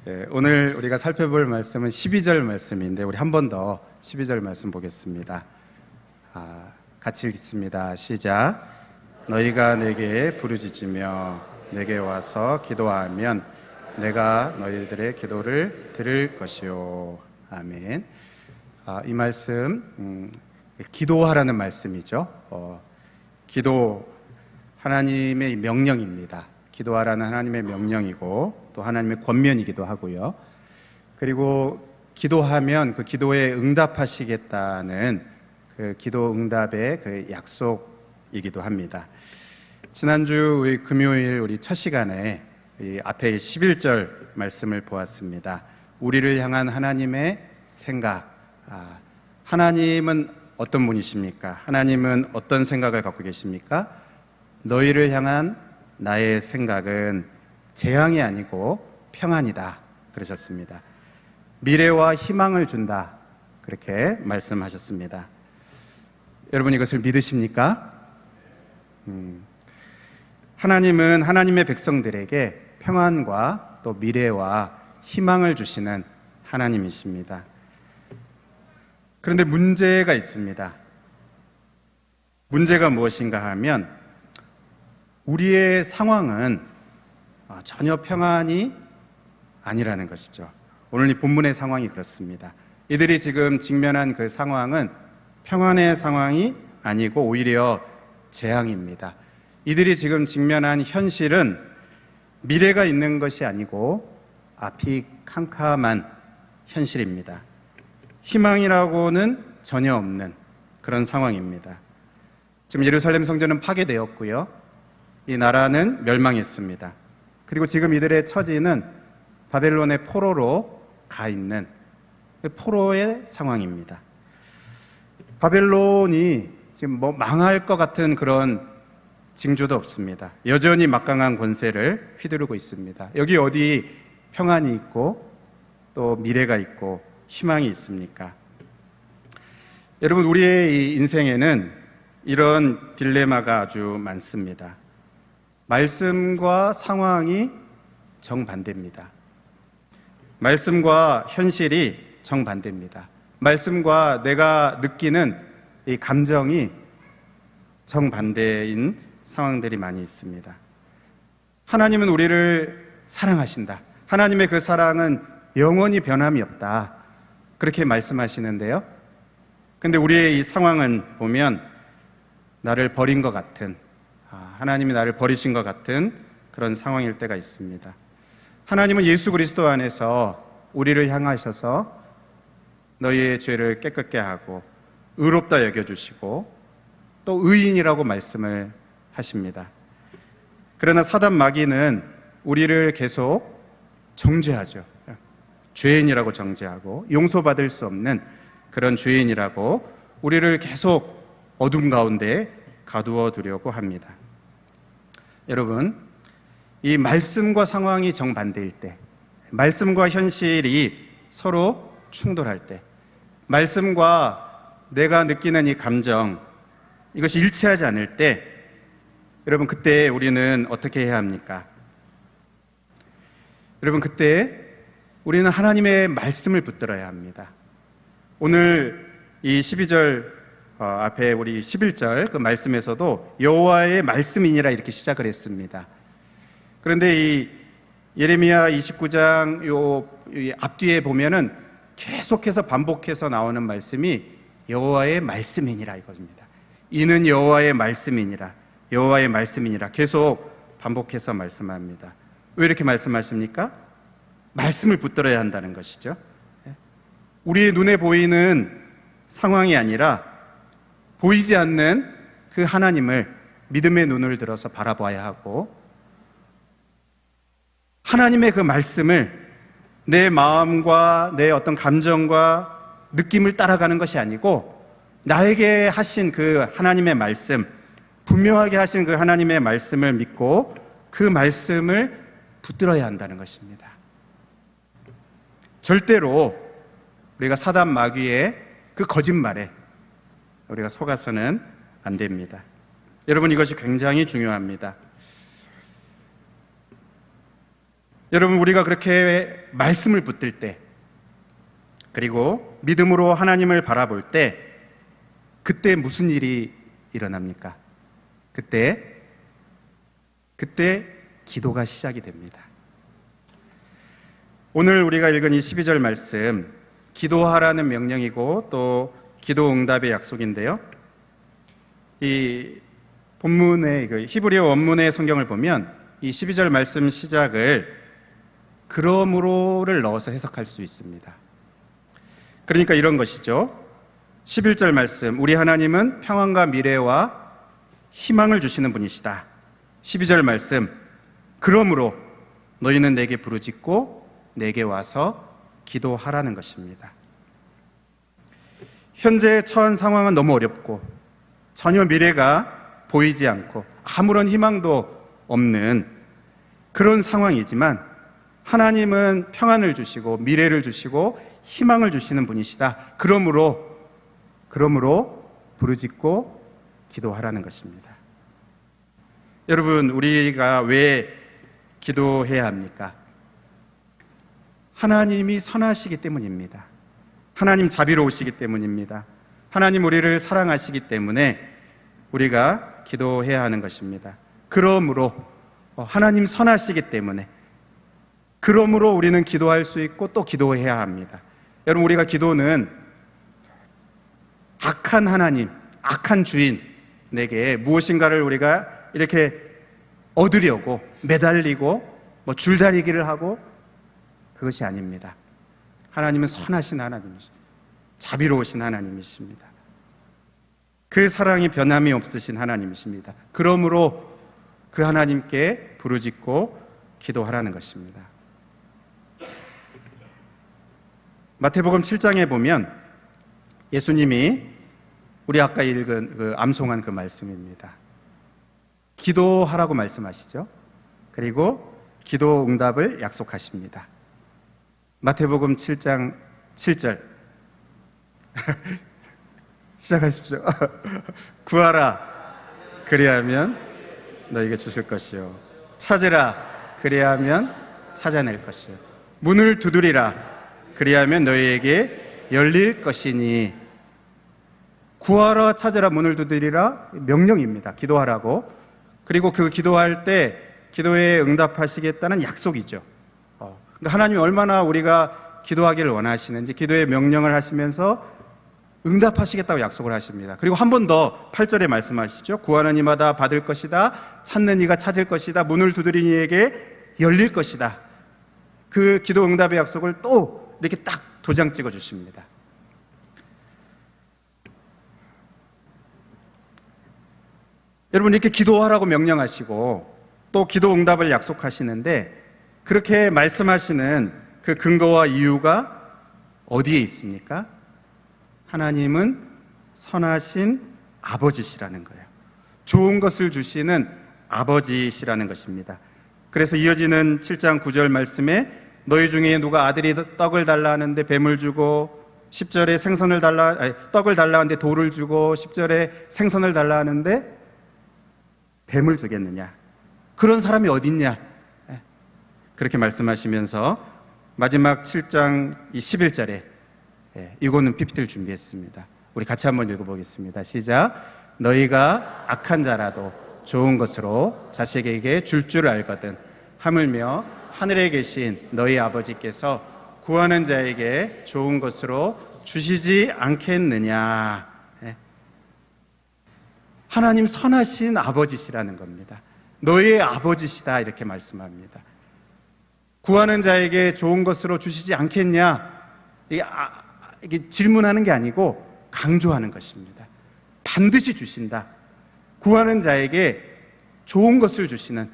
오늘 우리가 살펴볼 말씀은 12절 말씀인데 우리 한 번 더 12절 말씀 보겠습니다. 같이 읽습니다. 시작. 너희가 내게 부르짖으며 내게 와서 기도하면 내가 너희들의 기도를 들을 것이요. 아멘. 이 말씀 기도하라는 말씀이죠. 기도 하나님의 명령입니다. 기도하라는 하나님의 명령이고 또 하나님의 권면이기도 하고요. 그리고 기도하면 그 기도에 응답하시겠다는 그 기도 응답의 그 약속이기도 합니다. 지난주 금요일 우리 첫 시간에 이 앞에 11절 말씀을 보았습니다. 우리를 향한 하나님의 생각. 하나님은 어떤 분이십니까? 하나님은 어떤 생각을 갖고 계십니까? 너희를 향한 나의 생각은 재앙이 아니고 평안이다 그러셨습니다. 미래와 희망을 준다 그렇게 말씀하셨습니다. 여러분 이것을 믿으십니까? 하나님은 하나님의 백성들에게 평안과 또 미래와 희망을 주시는 하나님이십니다. 그런데 문제가 있습니다. 문제가 무엇인가 하면 우리의 상황은 전혀 평안이 아니라는 것이죠. 오늘 이 본문의 상황이 그렇습니다. 이들이 지금 직면한 그 상황은 평안의 상황이 아니고 오히려 재앙입니다. 이들이 지금 직면한 현실은 미래가 있는 것이 아니고 앞이 캄캄한 현실입니다. 희망이라고는 전혀 없는 그런 상황입니다. 지금 예루살렘 성전은 파괴되었고요. 이 나라는 멸망했습니다. 그리고 지금 이들의 처지는 바벨론의 포로로 가 있는 포로의 상황입니다. 바벨론이 지금 망할 것 같은 그런 징조도 없습니다. 여전히 막강한 권세를 휘두르고 있습니다. 여기 어디 평안이 있고 또 미래가 있고 희망이 있습니까? 여러분 우리의 이 인생에는 이런 딜레마가 아주 많습니다. 말씀과 상황이 정반대입니다. 말씀과 현실이 정반대입니다. 말씀과 내가 느끼는 이 감정이 정반대인 상황들이 많이 있습니다. 하나님은 우리를 사랑하신다. 하나님의 그 사랑은 영원히 변함이 없다. 그렇게 말씀하시는데요. 근데 우리의 이 상황은 보면 나를 버린 것 같은, 하나님이 나를 버리신 것 같은 그런 상황일 때가 있습니다. 하나님은 예수 그리스도 안에서 우리를 향하셔서 너희의 죄를 깨끗게 하고 의롭다 여겨주시고 또 의인이라고 말씀을 하십니다. 그러나 사단 마귀는 우리를 계속 정죄하죠. 죄인이라고 정죄하고 용서받을 수 없는 그런 죄인이라고 우리를 계속 어둠 가운데 가두어 두려고 합니다. 여러분, 이 말씀과 상황이 정반대일 때, 말씀과 현실이 서로 충돌할 때, 말씀과 내가 느끼는 이 감정, 이것이 일치하지 않을 때, 여러분 그때 우리는 어떻게 해야 합니까? 여러분 그때 우리는 하나님의 말씀을 붙들어야 합니다. 오늘 이 12절 앞에 우리 11절 그 말씀에서도 여호와의 말씀이니라 이렇게 시작을 했습니다. 그런데 이 예레미야 29장 요 앞뒤에 보면은 계속해서 반복해서 나오는 말씀이 여호와의 말씀이니라 이겁니다. 이는 여호와의 말씀이니라, 여호와의 말씀이니라 계속 반복해서 말씀합니다. 왜 이렇게 말씀하십니까? 말씀을 붙들어야 한다는 것이죠. 우리의 눈에 보이는 상황이 아니라 보이지 않는 그 하나님을 믿음의 눈을 들어서 바라봐야 하고 하나님의 그 말씀을 내 마음과 내 어떤 감정과 느낌을 따라가는 것이 아니고 나에게 하신 그 하나님의 말씀, 분명하게 하신 그 하나님의 말씀을 믿고 그 말씀을 붙들어야 한다는 것입니다. 절대로 우리가 사단 마귀의 그 거짓말에 우리가 속아서는 안 됩니다. 여러분 이것이 굉장히 중요합니다. 여러분, 우리가 그렇게 말씀을 붙들 때, 그리고 믿음으로 하나님을 바라볼 때, 그때 무슨 일이 일어납니까? 그때 기도가 시작이 됩니다. 오늘 우리가 읽은 이 12절 말씀, 기도하라는 명령이고 또 기도 응답의 약속인데요. 이 본문의 히브리어 원문의 성경을 보면 이 12절 말씀 시작을 그러므로를 넣어서 해석할 수 있습니다. 그러니까 이런 것이죠. 11절 말씀, 우리 하나님은 평안과 미래와 희망을 주시는 분이시다. 12절 말씀, 그러므로 너희는 내게 부르짖고 내게 와서 기도하라는 것입니다. 현재 처한 상황은 너무 어렵고 전혀 미래가 보이지 않고 아무런 희망도 없는 그런 상황이지만 하나님은 평안을 주시고 미래를 주시고 희망을 주시는 분이시다. 그러므로 부르짖고 기도하라는 것입니다. 여러분, 우리가 왜 기도해야 합니까? 하나님이 선하시기 때문입니다. 하나님 자비로우시기 때문입니다. 하나님 우리를 사랑하시기 때문에 우리가 기도해야 하는 것입니다. 그러므로 하나님 선하시기 때문에 그러므로 우리는 기도할 수 있고 또 기도해야 합니다. 여러분, 우리가 기도는 악한 하나님, 악한 주인에게 무엇인가를 우리가 이렇게 얻으려고 매달리고 줄다리기를 하고 그것이 아닙니다. 하나님은 선하신 하나님이십니다. 자비로우신 하나님이십니다. 그 사랑이 변함이 없으신 하나님이십니다. 그러므로 그 하나님께 부르짖고 기도하라는 것입니다. 마태복음 7장에 보면 예수님이 우리 아까 읽은 암송한 그 말씀입니다. 기도하라고 말씀하시죠. 그리고 기도 응답을 약속하십니다. 마태복음 7장 7절 시작하십시오. 구하라, 그리하면 너에게 주실 것이요, 찾으라, 그리하면 찾아낼 것이요, 문을 두드리라, 그리하면 너희에게 열릴 것이니. 구하라, 찾으라, 문을 두드리라 명령입니다. 기도하라고. 그리고 그 기도할 때 기도에 응답하시겠다는 약속이죠. 그러니까 하나님이 얼마나 우리가 기도하기를 원하시는지 기도의 명령을 하시면서 응답하시겠다고 약속을 하십니다. 그리고 한 번 더 8절에 말씀하시죠. 구하는 이마다 받을 것이다, 찾는 이가 찾을 것이다, 문을 두드리는 이에게 열릴 것이다. 그 기도 응답의 약속을 또 이렇게 딱 도장 찍어 주십니다. 여러분, 이렇게 기도하라고 명령하시고 또 기도 응답을 약속하시는데 그렇게 말씀하시는 그 근거와 이유가 어디에 있습니까? 하나님은 선하신 아버지시라는 거예요. 좋은 것을 주시는 아버지시라는 것입니다. 그래서 이어지는 7장 9절 말씀에 너희 중에 누가 아들이 떡을 달라 하는데 뱀을 주고 10절에 떡을 달라 하는데 돌을 주고 10절에 생선을 달라 하는데 뱀을 주겠느냐? 그런 사람이 어딨냐? 그렇게 말씀하시면서 마지막 7장 11절에 이거는 PPT를 준비했습니다. 우리 같이 한번 읽어보겠습니다. 시작. 너희가 악한 자라도 좋은 것으로 자식에게 줄 줄 알거든 하물며 하늘에 계신 너희 아버지께서 구하는 자에게 좋은 것으로 주시지 않겠느냐. 하나님 선하신 아버지시라는 겁니다. 너희의 아버지시다 이렇게 말씀합니다. 구하는 자에게 좋은 것으로 주시지 않겠냐? 이게 질문하는 게 아니고 강조하는 것입니다. 반드시 주신다. 구하는 자에게 좋은 것을 주시는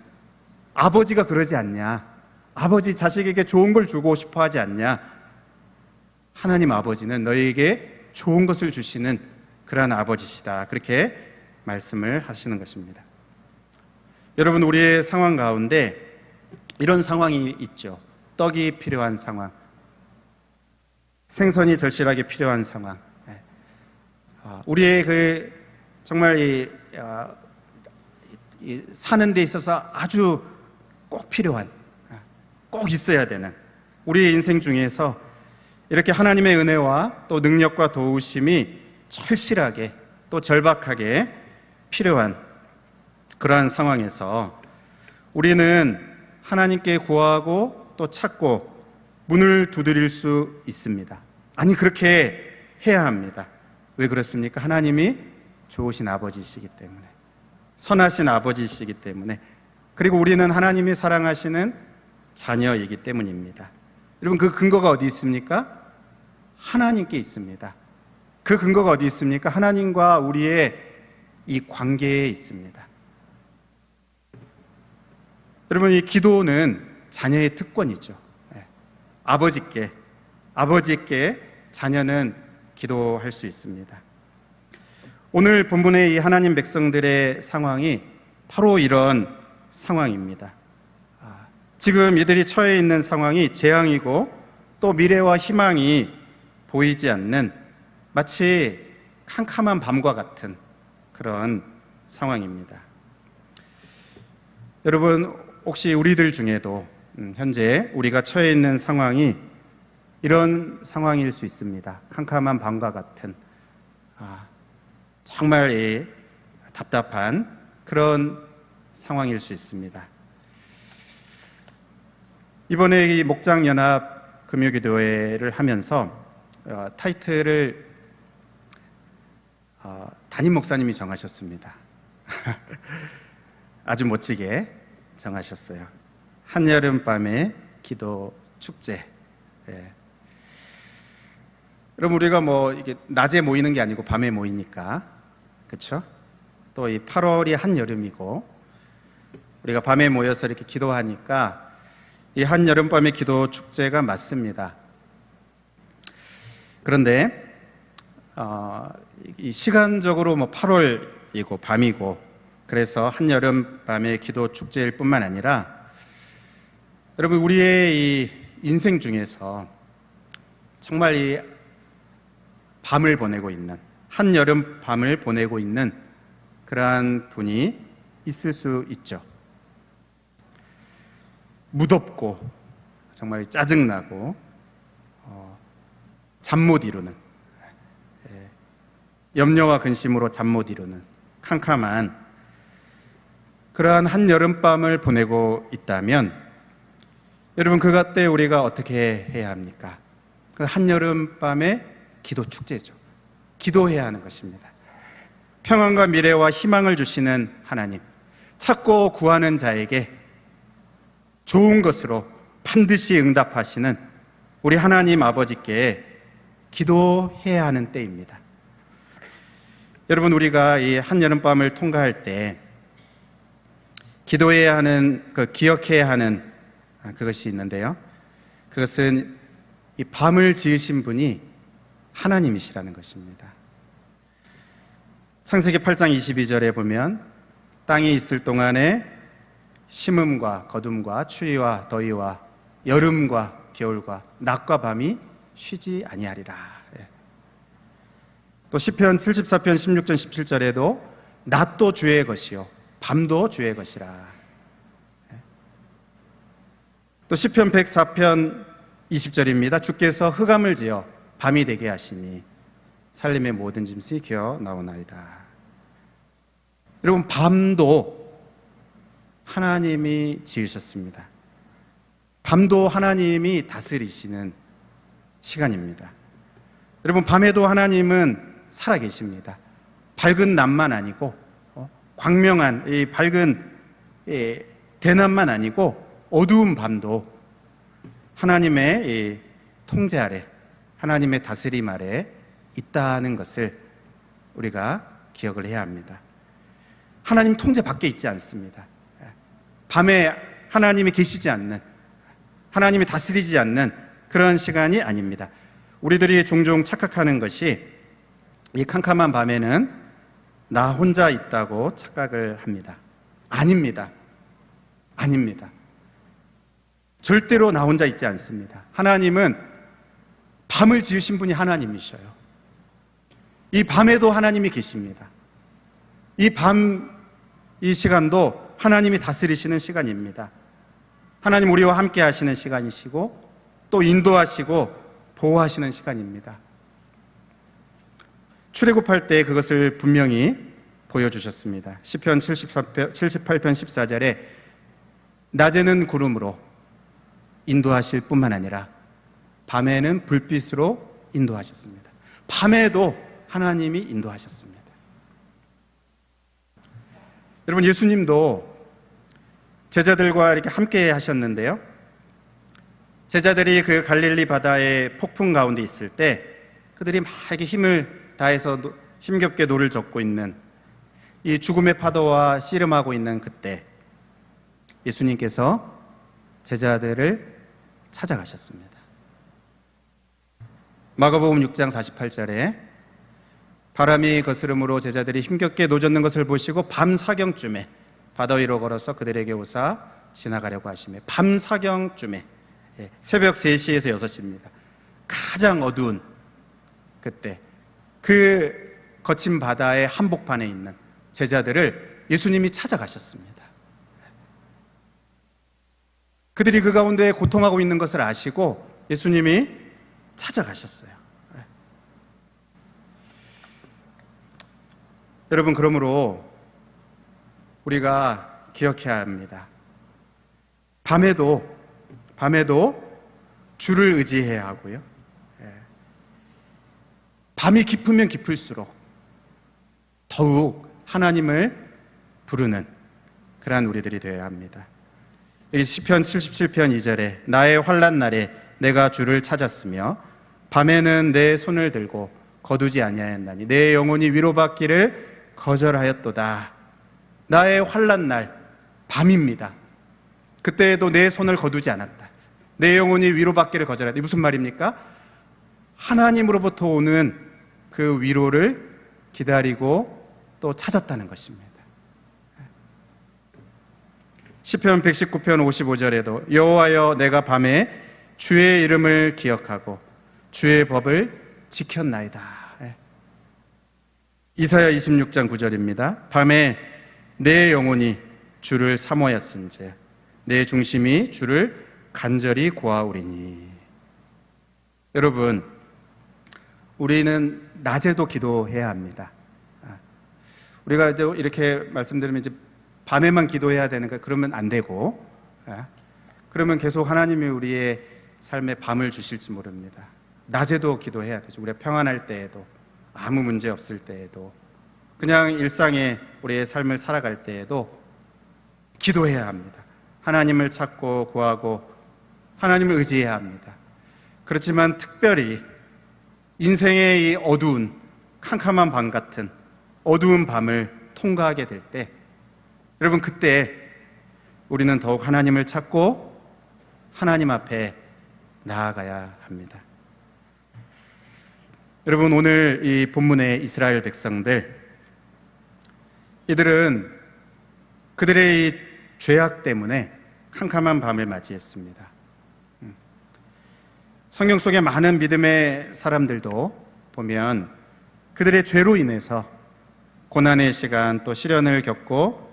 아버지가 그러지 않냐? 아버지 자식에게 좋은 걸 주고 싶어 하지 않냐? 하나님 아버지는 너희에게 좋은 것을 주시는 그러한 아버지시다. 그렇게 말씀을 하시는 것입니다. 여러분, 우리의 상황 가운데 이런 상황이 있죠. 떡이 필요한 상황, 생선이 절실하게 필요한 상황. 우리의 정말 사는 데 있어서 아주 꼭 필요한 꼭 있어야 되는 우리의 인생 중에서 이렇게 하나님의 은혜와 또 능력과 도우심이 절실하게 또 절박하게 필요한 그러한 상황에서 우리는 하나님께 구하고 또 찾고 문을 두드릴 수 있습니다. 아니, 그렇게 해야 합니다. 왜 그렇습니까? 하나님이 좋으신 아버지이시기 때문에, 선하신 아버지이시기 때문에, 그리고 우리는 하나님이 사랑하시는 자녀이기 때문입니다. 여러분, 그 근거가 어디 있습니까? 하나님께 있습니다. 그 근거가 어디 있습니까? 하나님과 우리의 이 관계에 있습니다. 여러분, 이 기도는 자녀의 특권이죠. 아버지께 자녀는 기도할 수 있습니다. 오늘 본문의 이 하나님 백성들의 상황이 바로 이런 상황입니다. 지금 이들이 처해 있는 상황이 재앙이고 또 미래와 희망이 보이지 않는 마치 캄캄한 밤과 같은 그런 상황입니다. 여러분, 혹시 우리들 중에도 현재 우리가 처해 있는 상황이 이런 상황일 수 있습니다. 캄캄한 밤과 같은 정말 답답한 그런 상황일 수 있습니다. 이번에 이 목장연합 금요기도회를 하면서 타이틀을 담임 목사님이 정하셨습니다. 아주 멋지게 정하셨어요. 한여름밤의 기도 축제. 여러분, 우리가 이게 낮에 모이는 게 아니고 밤에 모이니까, 그렇죠? 또 이 8월이 한여름이고 우리가 밤에 모여서 이렇게 기도하니까 이 한여름밤의 기도 축제가 맞습니다. 그런데 이 시간적으로 8월이고 밤이고 그래서 한여름밤의 기도 축제일 뿐만 아니라 여러분, 우리의 이 인생 중에서 정말 이 밤을 보내고 있는, 한여름 밤을 보내고 있는 그러한 분이 있을 수 있죠. 무덥고 정말 짜증나고 잠 못 이루는, 염려와 근심으로 잠 못 이루는 캄캄한 그러한 한여름밤을 보내고 있다면 여러분, 그때 우리가 어떻게 해야 합니까? 그 한여름밤의 기도 축제죠. 기도해야 하는 것입니다. 평안과 미래와 희망을 주시는 하나님, 찾고 구하는 자에게 좋은 것으로 반드시 응답하시는 우리 하나님 아버지께 기도해야 하는 때입니다. 여러분, 우리가 이 한여름밤을 통과할 때 기도해야 하는, 기억해야 하는 그것이 있는데요. 그것은 이 밤을 지으신 분이 하나님이시라는 것입니다. 창세기 8장 22절에 보면 땅에 있을 동안에 심음과 거둠과 추위와 더위와 여름과 겨울과 낮과 밤이 쉬지 아니하리라. 또 시편 74편 16절 17절에도 낮도 주의 것이요 밤도 주의 것이라. 또 시편 104편 20절입니다. 주께서 흑암을 지어 밤이 되게 하시니 살림의 모든 짐승이 기어 나오나이다. 여러분, 밤도 하나님이 지으셨습니다. 밤도 하나님이 다스리시는 시간입니다. 여러분, 밤에도 하나님은 살아계십니다. 밝은 낮만 아니고 광명한 이 밝은 대낮만 아니고 어두운 밤도 하나님의 이 통제 아래, 하나님의 다스림 아래 있다는 것을 우리가 기억을 해야 합니다. 하나님 통제 밖에 있지 않습니다. 밤에 하나님이 계시지 않는, 하나님이 다스리지 않는 그런 시간이 아닙니다. 우리들이 종종 착각하는 것이 이 캄캄한 밤에는 나 혼자 있다고 착각을 합니다. 아닙니다. 아닙니다. 절대로 나 혼자 있지 않습니다. 하나님은 밤을 지으신 분이 하나님이셔요. 이 밤에도 하나님이 계십니다. 이 시간도 하나님이 다스리시는 시간입니다. 하나님 우리와 함께 하시는 시간이시고 또 인도하시고 보호하시는 시간입니다. 출애굽할 때 그것을 분명히 보여주셨습니다. 시편 78편 14절에 낮에는 구름으로 인도하실 뿐만 아니라 밤에는 불빛으로 인도하셨습니다. 밤에도 하나님이 인도하셨습니다. 여러분, 예수님도 제자들과 이렇게 함께 하셨는데요. 제자들이 그 갈릴리 바다의 폭풍 가운데 있을 때 그들이 막 이렇게 힘을 다해서 힘겹게 노를 젓고 있는 이 죽음의 파도와 씨름하고 있는 그때 예수님께서 제자들을 찾아가셨습니다. 마가복음 6장 48절에 바람이 거스름으로 제자들이 힘겹게 노젓는 것을 보시고 밤 사경쯤에 바다 위로 걸어서 그들에게 오사 지나가려고 하시며, 밤 사경쯤에, 새벽 3시에서 6시입니다. 가장 어두운 그때 그 거친 바다의 한복판에 있는 제자들을 예수님이 찾아가셨습니다. 그들이 그 가운데 고통하고 있는 것을 아시고 예수님이 찾아가셨어요. 여러분, 그러므로 우리가 기억해야 합니다. 밤에도 주를 의지해야 하고요. 밤이 깊으면 깊을수록 더욱 하나님을 부르는 그러한 우리들이 되어야 합니다. 여기 시편 77편 2절에 나의 환난 날에 내가 주를 찾았으며 밤에는 내 손을 들고 거두지 아니하였나니 내 영혼이 위로받기를 거절하였도다. 나의 환난 날 밤입니다. 그때에도 내 손을 거두지 않았다. 내 영혼이 위로받기를 거절했다. 무슨 말입니까? 하나님으로부터 오는 그 위로를 기다리고 또 찾았다는 것입니다. 시편 119편 55절에도 여호와여 내가 밤에 주의 이름을 기억하고 주의 법을 지켰나이다. 이사야 26장 9절입니다. 밤에 내 영혼이 주를 사모하였은즉 내 중심이 주를 간절히 구하오리니. 여러분, 우리는 낮에도 기도해야 합니다. 우리가 이렇게 말씀드리면 이제 밤에만 기도해야 되는가? 그러면 안 되고, 그러면 계속 하나님이 우리의 삶에 밤을 주실지 모릅니다. 낮에도 기도해야 되죠. 우리가 평안할 때에도, 아무 문제 없을 때에도, 그냥 일상의 우리의 삶을 살아갈 때에도 기도해야 합니다. 하나님을 찾고 구하고 하나님을 의지해야 합니다. 그렇지만 특별히 인생의 이 어두운 캄캄한 밤 같은 어두운 밤을 통과하게 될 때, 여러분, 그때 우리는 더욱 하나님을 찾고 하나님 앞에 나아가야 합니다. 여러분, 오늘 이 본문의 이스라엘 백성들, 이들은 그들의 이 죄악 때문에 캄캄한 밤을 맞이했습니다. 성경 속의 많은 믿음의 사람들도 보면 그들의 죄로 인해서 고난의 시간 또 시련을 겪고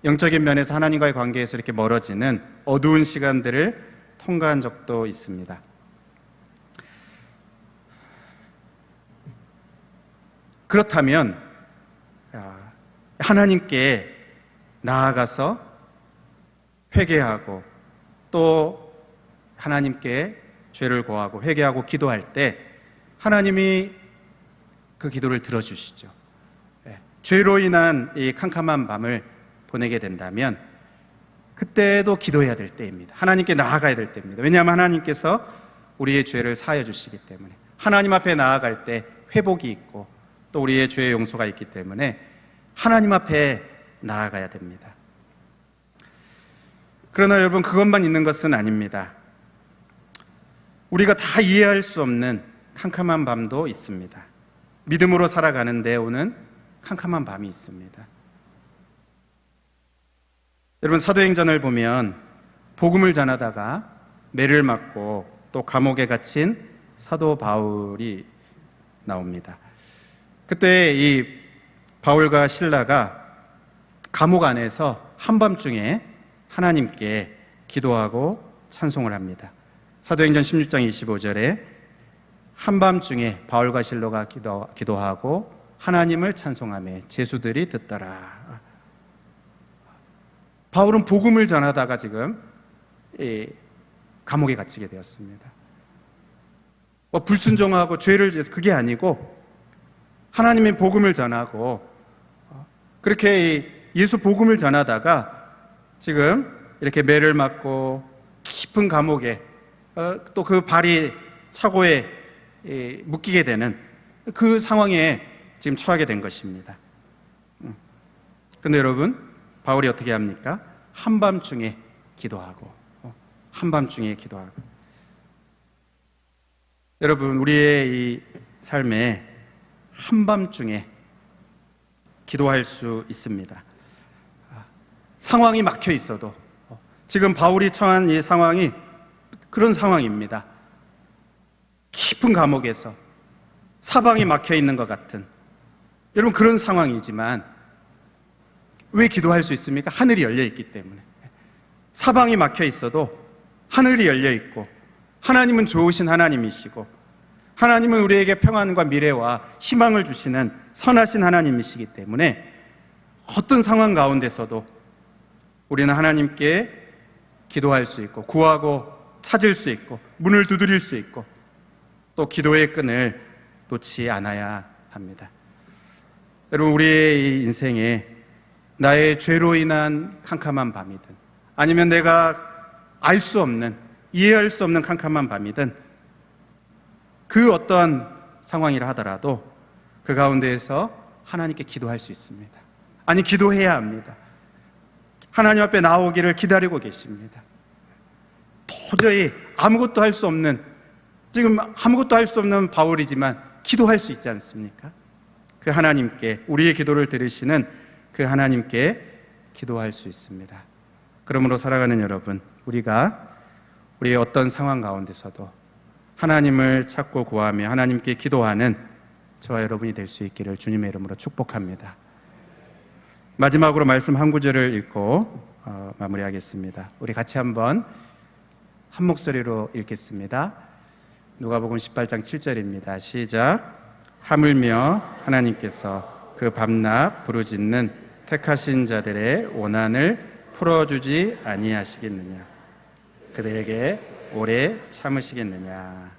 영적인 면에서 하나님과의 관계에서 이렇게 멀어지는 어두운 시간들을 통과한 적도 있습니다. 그렇다면 하나님께 나아가서 회개하고 또 하나님께 죄를 고하고 회개하고 기도할 때 하나님이 그 기도를 들어주시죠. 죄로 인한 이 캄캄한 밤을 보내게 된다면 그때도 기도해야 될 때입니다. 하나님께 나아가야 될 때입니다. 왜냐하면 하나님께서 우리의 죄를 사하여 주시기 때문에, 하나님 앞에 나아갈 때 회복이 있고 또 우리의 죄의 용서가 있기 때문에 하나님 앞에 나아가야 됩니다. 그러나 여러분, 그것만 있는 것은 아닙니다. 우리가 다 이해할 수 없는 캄캄한 밤도 있습니다. 믿음으로 살아가는 데 오는 캄캄한 밤이 있습니다. 여러분, 사도행전을 보면 복음을 전하다가 매를 맞고 또 감옥에 갇힌 사도 바울이 나옵니다. 그때 이 바울과 실라가 감옥 안에서 한밤중에 하나님께 기도하고 찬송을 합니다. 사도행전 16장 25절에 한밤중에 바울과 실로가 기도하고 하나님을 찬송하며 제수들이 듣더라. 바울은 복음을 전하다가 지금 감옥에 갇히게 되었습니다. 불순종하고 죄를 지어서 그게 아니고 하나님의 복음을 전하고 그렇게 예수 복음을 전하다가 지금 이렇게 매를 맞고 깊은 감옥에 또 그 발이 차고에 묶이게 되는 그 상황에 지금 처하게 된 것입니다. 그런데 여러분, 바울이 어떻게 합니까? 한밤중에 기도하고 한밤중에 기도하고. 여러분, 우리의 이 삶에 한밤중에 기도할 수 있습니다. 상황이 막혀 있어도 지금 바울이 처한 이 상황이 그런 상황입니다. 깊은 감옥에서 사방이 막혀 있는 것 같은 여러분 그런 상황이지만 왜 기도할 수 있습니까? 하늘이 열려 있기 때문에. 사방이 막혀 있어도 하늘이 열려 있고 하나님은 좋으신 하나님이시고 하나님은 우리에게 평안과 미래와 희망을 주시는 선하신 하나님이시기 때문에 어떤 상황 가운데서도 우리는 하나님께 기도할 수 있고 구하고 찾을 수 있고 문을 두드릴 수 있고 또 기도의 끈을 놓지 않아야 합니다. 여러분, 우리의 이 인생에 나의 죄로 인한 캄캄한 밤이든 아니면 내가 알 수 없는, 이해할 수 없는 캄캄한 밤이든 그 어떤 상황이라 하더라도 그 가운데에서 하나님께 기도할 수 있습니다. 아니, 기도해야 합니다. 하나님 앞에 나오기를 기다리고 계십니다. 도저히 아무것도 할 수 없는, 지금 아무것도 할 수 없는 바울이지만 기도할 수 있지 않습니까? 그 하나님께, 우리의 기도를 들으시는 그 하나님께 기도할 수 있습니다. 그러므로 살아가는 여러분, 우리가 우리의 어떤 상황 가운데서도 하나님을 찾고 구하며 하나님께 기도하는 저와 여러분이 될 수 있기를 주님의 이름으로 축복합니다. 마지막으로 말씀 한 구절을 읽고 마무리하겠습니다. 우리 같이 한번 한 목소리로 읽겠습니다. 누가복음 18장 7절입니다. 시작. 하물며 하나님께서 그 밤낮 부르짖는 택하신 자들의 원한을 풀어주지 아니하시겠느냐? 그들에게 오래 참으시겠느냐?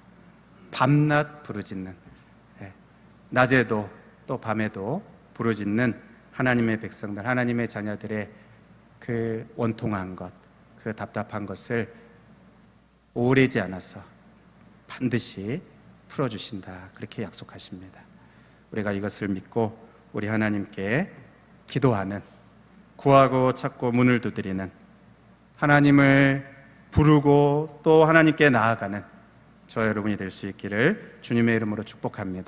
밤낮 부르짖는, 낮에도 또 밤에도 부르짖는 하나님의 백성들, 하나님의 자녀들의 그 원통한 것, 그 답답한 것을 오래지 않아서 반드시 풀어주신다, 그렇게 약속하십니다. 우리가 이것을 믿고 우리 하나님께 기도하는, 구하고 찾고 문을 두드리는, 하나님을 부르고 또 하나님께 나아가는 저와 여러분이 될 수 있기를 주님의 이름으로 축복합니다.